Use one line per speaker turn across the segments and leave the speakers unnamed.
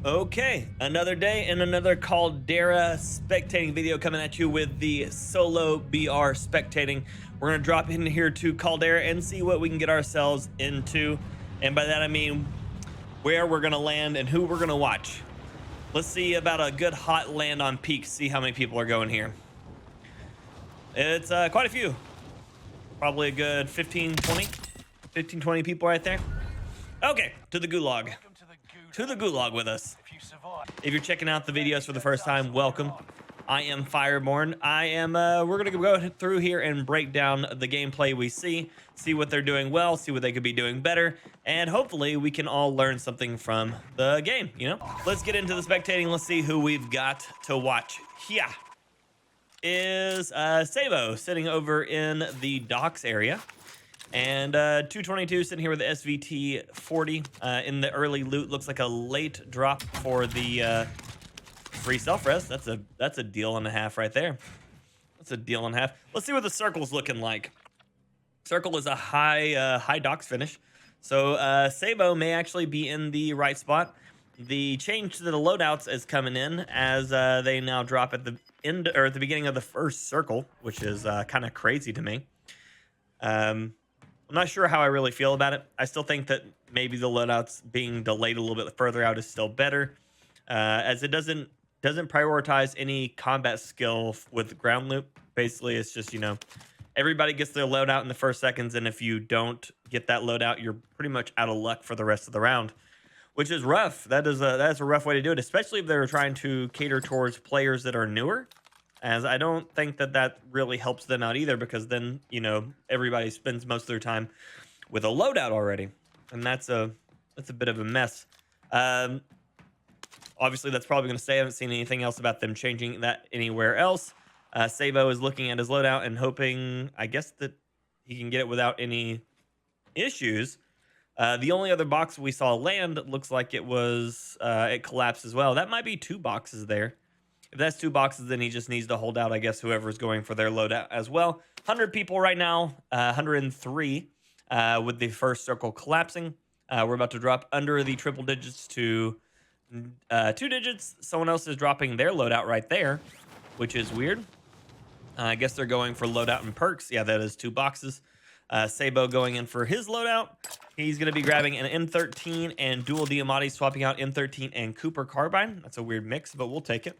Okay, another day and another Caldera spectating video coming at you with the solo BR spectating. We're gonna drop in here to Caldera and see what we can get ourselves into. And by that I mean where we're gonna land and who we're gonna watch. Let's see about a good hot land on peak, see how many people are going here. It's quite a few. Probably a good 15, 20 people right there. Okay, to the gulag. To the gulag with us. If you're checking out the videos for the first time, welcome. I am FyrBorne. We're gonna go through here and break down the gameplay we see what they're doing well, see what they could be doing better, and hopefully we can all learn something from the game, you know? Let's get into the spectating. Let's see who we've got to watch. Here is Sabo sitting over in the docks area. And 222 sitting here with the SVT 40 in the early loot. Looks like a late drop for the free self-res. That's a deal and a half right there. That's a deal and a half. Let's see what the circle's looking like. Circle is a high docks finish. So Sabo may actually be in the right spot. The change to the loadouts is coming in as they now drop at the end or at the beginning of the first circle, which is kind of crazy to me. I'm not sure how I really feel about it. I still think that maybe the loadouts being delayed a little bit further out is still better, as it doesn't prioritize any combat skill with ground loop. Basically, it's just, you know, everybody gets their loadout in the first seconds, and if you don't get that loadout, you're pretty much out of luck for the rest of the round, which is rough. That's a rough way to do it, especially if they're trying to cater towards players that are newer. As I don't think that really helps them out either, because then, you know, everybody spends most of their time with a loadout already, and that's a bit of a mess. Obviously, that's probably going to stay. I haven't seen anything else about them changing that anywhere else. Sabo is looking at his loadout and hoping, I guess, that he can get it without any issues. The only other box we saw land looks like it collapsed as well. That might be two boxes there. If that's two boxes, then he just needs to hold out, I guess, whoever's going for their loadout as well. 100 people right now, 103 with the first circle collapsing. We're about to drop under the triple digits to 2 digits. Someone else is dropping their loadout right there, which is weird. I guess they're going for loadout and perks. Yeah, that is 2 boxes. Sabo going in for his loadout. He's going to be grabbing an M13 and dual Diamati, swapping out M13 and Cooper carbine. That's a weird mix, but we'll take it.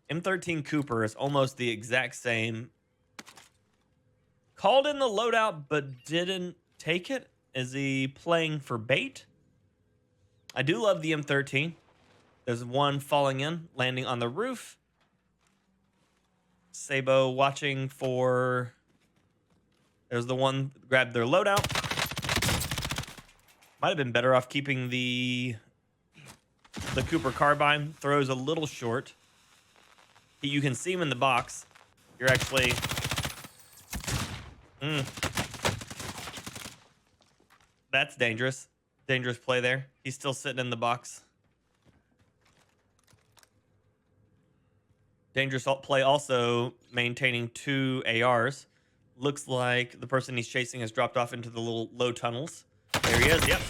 M13 Cooper is almost the exact same. Called in the loadout, but didn't take it. Is he playing for bait? I do love the M13. There's one falling in, landing on the roof. Sabo watching for... There's the one grabbed their loadout. Might have been better off keeping the Cooper carbine. Throws a little short. You can see him in the box. You're actually... That's dangerous. Dangerous play there. He's still sitting in the box. Dangerous play also maintaining 2 ARs. Looks like the person he's chasing has dropped off into the little low tunnels. There he is, yep.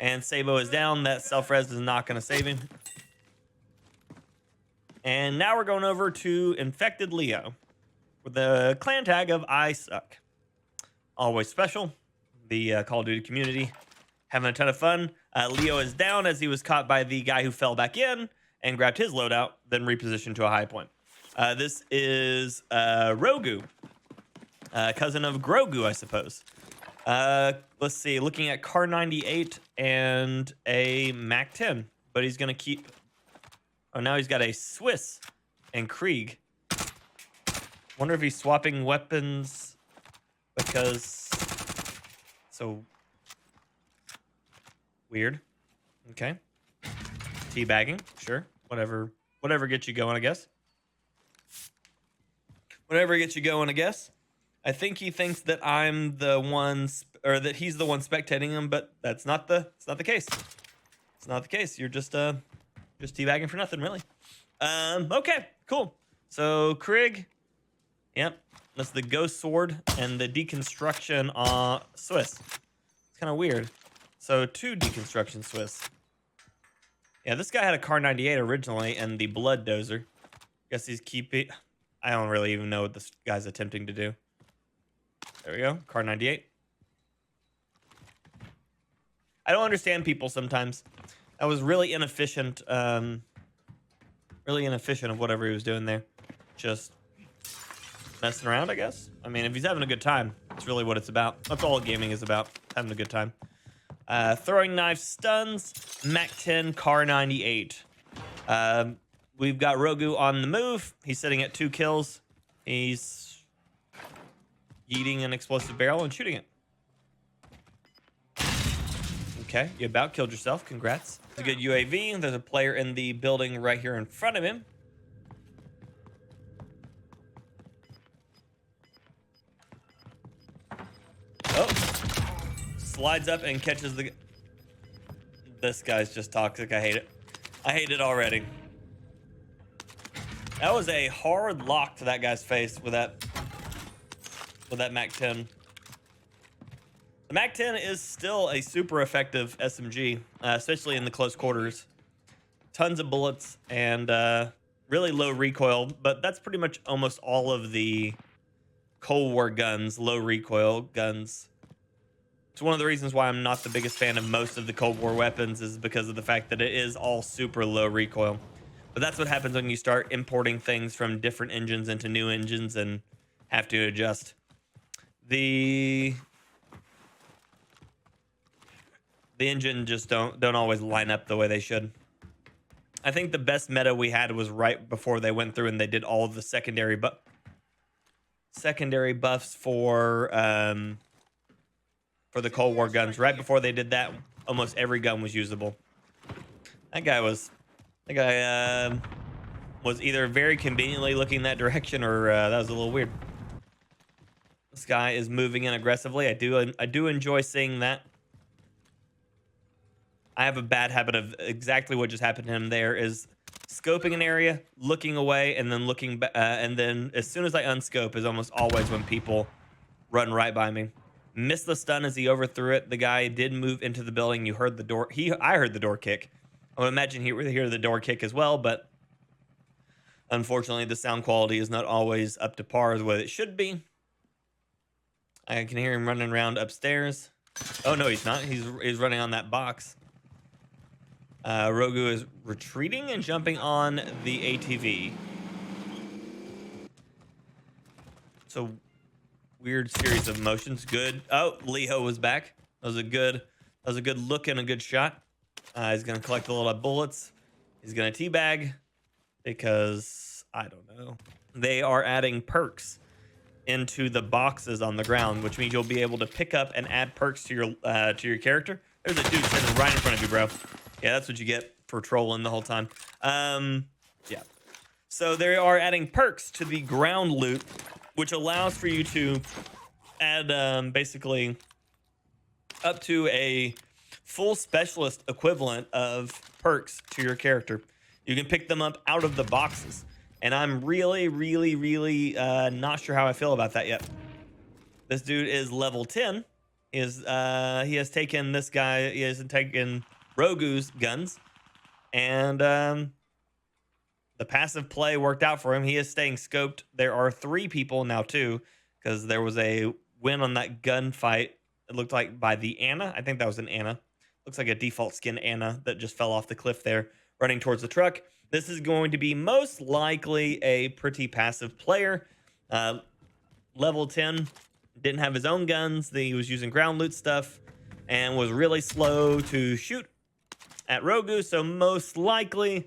And Sabo is down. That self-res is not going to save him. And now we're going over to Infected Leo with the clan tag of I Suck. Always special. The Call of Duty community having a ton of fun. Leo is down as he was caught by the guy who fell back in and grabbed his loadout, then repositioned to a high point. This is Rogu, cousin of Grogu, I suppose. Let's see, looking at Car 98 and a Mac 10, but he's going to keep... Oh, now he's got a Swiss and Krieg. Wonder if he's swapping weapons because... So... Weird. Okay. Teabagging, sure. Whatever gets you going, I guess. Whatever gets you going, I guess. I think he thinks that I'm the one... Or that he's the one spectating him, but that's not the case. It's not the case. You're just teabagging for nothing, really. Okay, cool. So Krieg, yep, that's the ghost sword and the deconstruction Swiss. It's kind of weird. So 2 deconstruction Swiss. Yeah, this guy had a Car 98 originally and the Blood Dozer. Guess he's keeping... I don't really even know what this guy's attempting to do. There we go. Car 98. I don't understand people sometimes. That was really inefficient. Really inefficient of whatever he was doing there. Just messing around, I guess. I mean, if he's having a good time, that's really what it's about. That's all gaming is about. Having a good time. Throwing knife stuns. Mac 10, Car 98. We've got Rogu on the move. He's sitting at 2 kills. He's yeeting an explosive barrel and shooting it. Okay, you about killed yourself. Congrats. It's a good UAV. There's a player in the building right here in front of him. Oh. Slides up and catches the... This guy's just toxic. I hate it. I hate it already. That was a hard lock to that guy's face with that Mac 10. The Mac 10 is still a super effective SMG, especially in the close quarters. Tons of bullets and really low recoil, but that's pretty much almost all of the Cold War guns, low recoil guns. It's one of the reasons why I'm not the biggest fan of most of the Cold War weapons is because of the fact that it is all super low recoil. But that's what happens when you start importing things from different engines into new engines and have to adjust. The engine just don't always line up the way they should. I think the best meta we had was right before they went through and they did all of the secondary buffs for the Cold War guns. Right before they did that, almost every gun was usable. That guy was either very conveniently looking that direction or that was a little weird. This guy is moving in aggressively. I do enjoy seeing that. I have a bad habit of exactly what just happened to him there is scoping an area, looking away, and then looking back, and then as soon as I unscope is almost always when people run right by me. Missed the stun as he overthrew it. The guy did move into the building. You heard the door. I heard the door kick. I would imagine he would hear the door kick as well, but unfortunately the sound quality is not always up to par with what it should be. I can hear him running around upstairs. Oh no, he's not. He's running on that box. Rogu is retreating and jumping on the ATV. So weird series of motions. Good. Oh, Leo was back. That was a good look and a good shot. He's gonna collect a lot of bullets. He's gonna teabag because I don't know. They are adding perks into the boxes on the ground, which means you'll be able to pick up and add perks to your character. There's a dude sitting right in front of you, bro. Yeah, that's what you get for trolling the whole time. Yeah. So they are adding perks to the ground loot, which allows for you to add basically up to a full specialist equivalent of perks to your character. You can pick them up out of the boxes. And I'm really not sure how I feel about that yet. This dude is level 10. He has taken this guy, he has taken Rogu's guns, and the passive play worked out for him. He is staying scoped. There are 3 people now too, because there was a win on that gunfight. It looked like by the Anna. I think that was an Anna. Looks like a default skin Anna that just fell off the cliff there, running towards the truck. This is going to be most likely a pretty passive player. Level 10, didn't have his own guns. He was using ground loot stuff and was really slow to shoot at Rogu. So most likely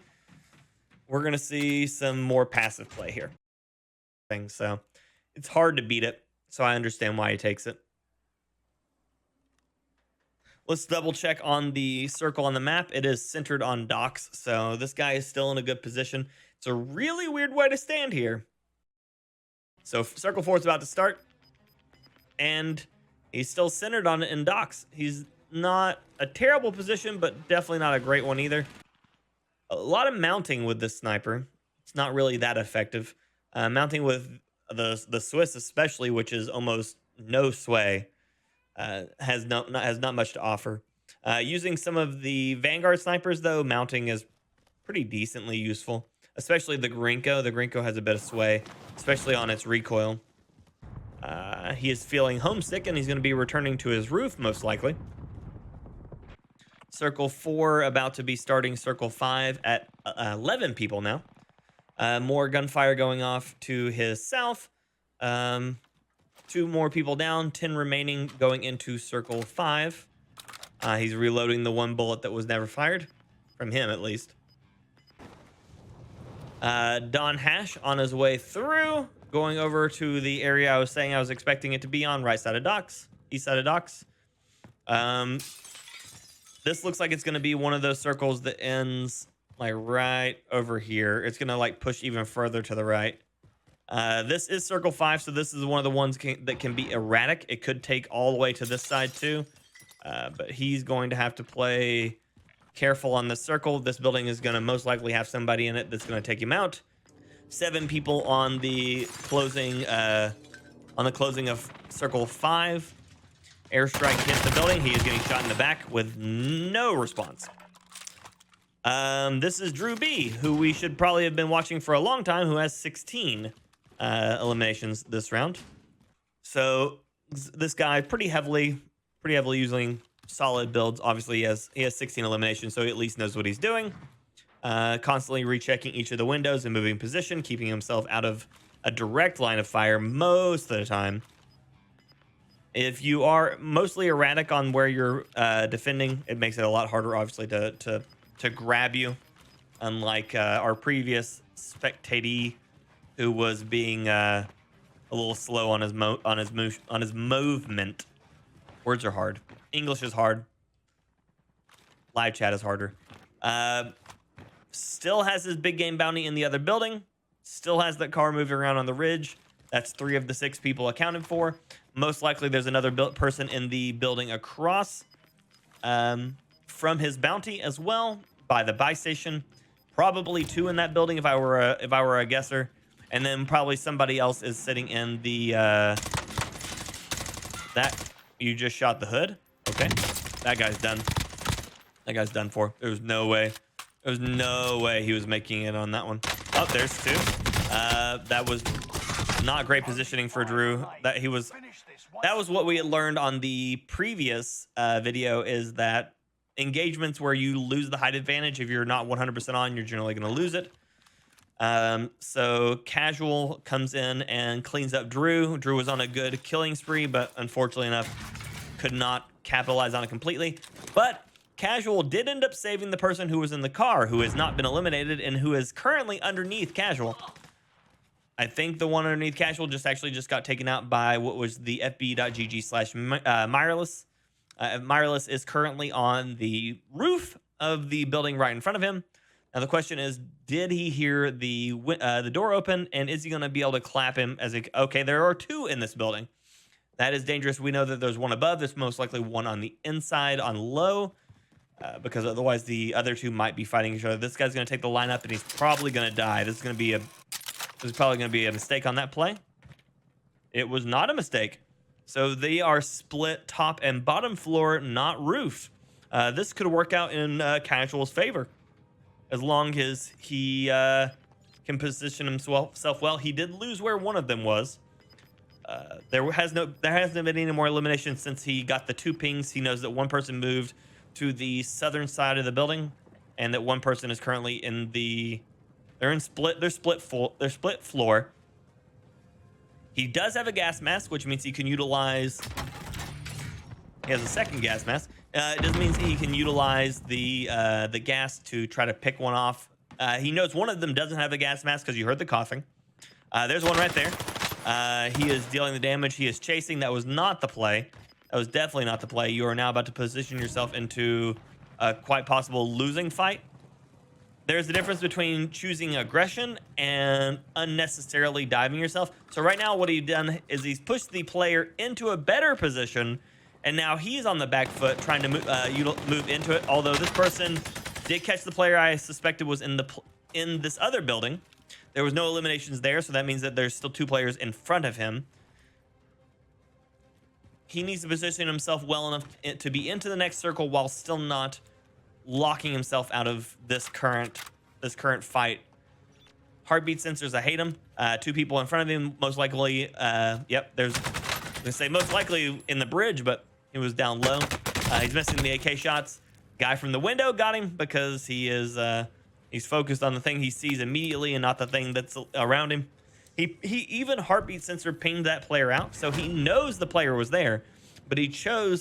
we're going to see some more passive play here. So it's hard to beat it. So I understand why he takes it. Let's double check on the circle on the map. It is centered on docks, so this guy is still in a good position. It's a really weird way to stand here. So circle 4 is about to start, and he's still centered on it in docks. He's not a terrible position, but definitely not a great one either. A lot of mounting with this sniper. It's not really that effective. Mounting with the Swiss especially, which is almost no sway. Has not much to offer. Using some of the Vanguard snipers, though, mounting is pretty decently useful, especially the Grinko. The Grinko has a bit of sway, especially on its recoil. He is feeling homesick, and he's going to be returning to his roof, most likely. Circle 4 about to be starting Circle 5 at 11 people now. More gunfire going off to his south. 2 more people down, 10 remaining going into Circle 5. He's reloading the 1 bullet that was never fired, from him at least. Don Hash on his way through, going over to the area I was saying I was expecting it to be on, right side of docks, east side of docks. This looks like it's going to be one of those circles that ends like right over here. It's going to like push even further to the right. This is Circle 5, so this is one of the ones that can be erratic. It could take all the way to this side too, but he's going to have to play careful on this circle. This building is going to most likely have somebody in it that's going to take him out. 7 people on the closing of Circle 5. Airstrike hits the building. He is getting shot in the back with no response. This is Drew B, who we should probably have been watching for a long time, who has 16 eliminations this round. So this guy pretty heavily using solid builds. Obviously, he has 16 eliminations, so he at least knows what he's doing. Constantly rechecking each of the windows and moving position, keeping himself out of a direct line of fire most of the time. If you are mostly erratic on where you're defending, it makes it a lot harder, obviously, to grab you. Unlike our previous Spectate, who was being a little slow on his movement. Words are hard. English is hard. Live chat is harder. Still has his big game bounty in the other building. Still has that car moving around on the ridge. That's 3 of the 6 people accounted for. Most likely there's another person in the building across from his bounty as well, by the buy station. Probably 2 in that building if I were a guesser. And then probably somebody else is sitting in the that you just shot the hood. Okay. That guy's done. That guy's done for. There's no way. There's no way he was making it on that one. Oh, there's 2. That was not great positioning for Drew. That was what we had learned on the previous video, is that engagements where you lose the height advantage, if you're not 100% on, you're generally going to lose it. So Casual comes in and cleans up Drew. Drew was on a good killing spree, but unfortunately enough, could not capitalize on it completely. But Casual did end up saving the person who was in the car, who has not been eliminated and who is currently underneath Casual. I think the one underneath Casual just got taken out by what was the fb.gg/Mireless. Mireless is currently on the roof of the building right in front of him. Now the question is, did he hear the door open, and is he going to be able to clap him as okay, there are 2 in this building. That is dangerous. We know that there's 1 above. There's most likely 1 on the inside on low, because otherwise the other 2 might be fighting each other. This guy's going to take the lineup, and he's probably going to die. This is probably going to be a mistake on that play. It was not a mistake. So they are split top and bottom floor, not roof. This could work out in Casual's favor, as long as he can position himself well. He did lose where one of them was. There hasn't been any more eliminations since he got the 2 pings. He knows that 1 person moved to the southern side of the building, and that 1 person is currently in the. They're split floor. He does have a gas mask, which means he can utilize. He has a second gas mask. It just means he can utilize the gas to try to pick one off. He knows one of them doesn't have a gas mask because you heard the coughing. There's one right there. He is dealing the damage. He is chasing. That was not the play. That was definitely not the play. You are now about to position yourself into a quite possible losing fight. There's the difference between choosing aggression and unnecessarily diving yourself. So right now what he's done is he's pushed the player into a better position, and now he's on the back foot trying to move into it. Although this person did catch the player I suspected was in this other building. There was no eliminations there, so that means that there's still 2 players in front of him. he needs to position himself well enough to be into the next circle while still not locking himself out of this current fight. Heartbeat sensors, I hate him. 2 people in front of him, most likely. Yep, there's, I'm gonna say most likely in the bridge, but he was down low. He's missing the AK shots. Guy from the window got him because he is he's focused on the thing he sees immediately and not the thing that's around him. He even heartbeat sensor pinged that player out, so he knows the player was there, but he still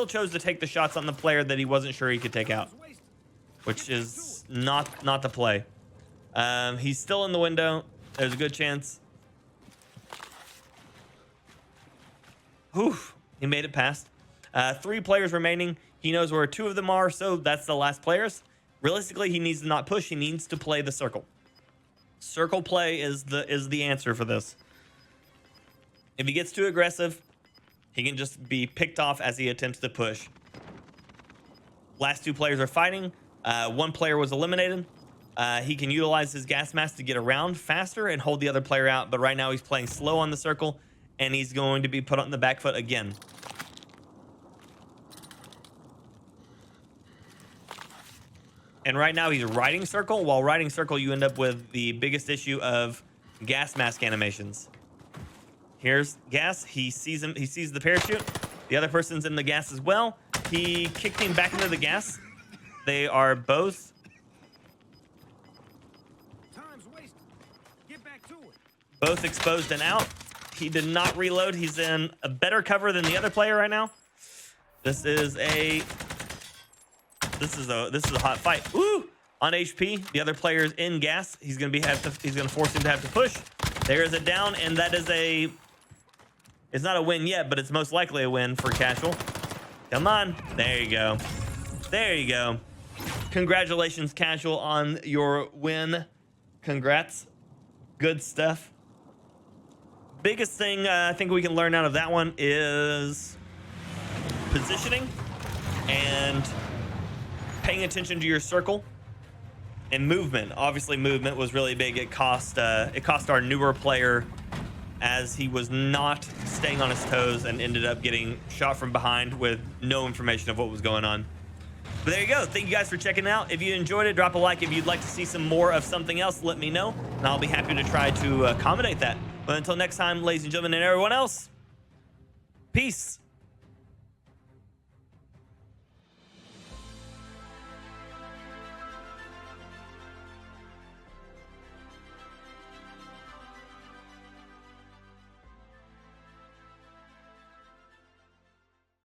chose to take the shots on the player that he wasn't sure he could take out, which is not the play. He's still in the window. There's a good chance. Whew, he made it past. 3 players remaining. He knows where 2 of them are, so that's the last players. Realistically, he needs to not push. He needs to play the circle. Circle play is the answer for this. If he gets too aggressive, he can just be picked off as he attempts to push. Last 2 players are fighting. 1 player was eliminated. He can utilize his gas mask to get around faster and hold the other player out, but right now he's playing slow on the circle, and he's going to be put on the back foot again. And right now he's riding circle. While riding circle, you end up with the biggest issue of gas mask animations. Here's gas. He sees him. He sees the parachute. The other person's in the gas as well. He kicked him back into the gas. They are both.
Time's wasted. Get back to it.
Both exposed and out. He did not reload. He's in a better cover than the other player right now. This is a hot fight. Ooh, on HP. The other player's in gas. He's gonna force him to have to push. There is a down, and that is a. It's not a win yet, but it's most likely a win for Casual. Come on, there you go. There you go. Congratulations, Casual, on your win. Congrats. Good stuff. Biggest thing I think we can learn out of that one is positioning and paying attention to your circle and movement. Obviously, movement was really big. It cost our newer player, as he was not staying on his toes and ended up getting shot from behind with no information of what was going on. But there you go. Thank you guys for checking out. If you enjoyed it, drop a like. If you'd like to see some more of something else, let me know, and I'll be happy to try to accommodate that. But until next time, ladies and gentlemen, and everyone else, peace.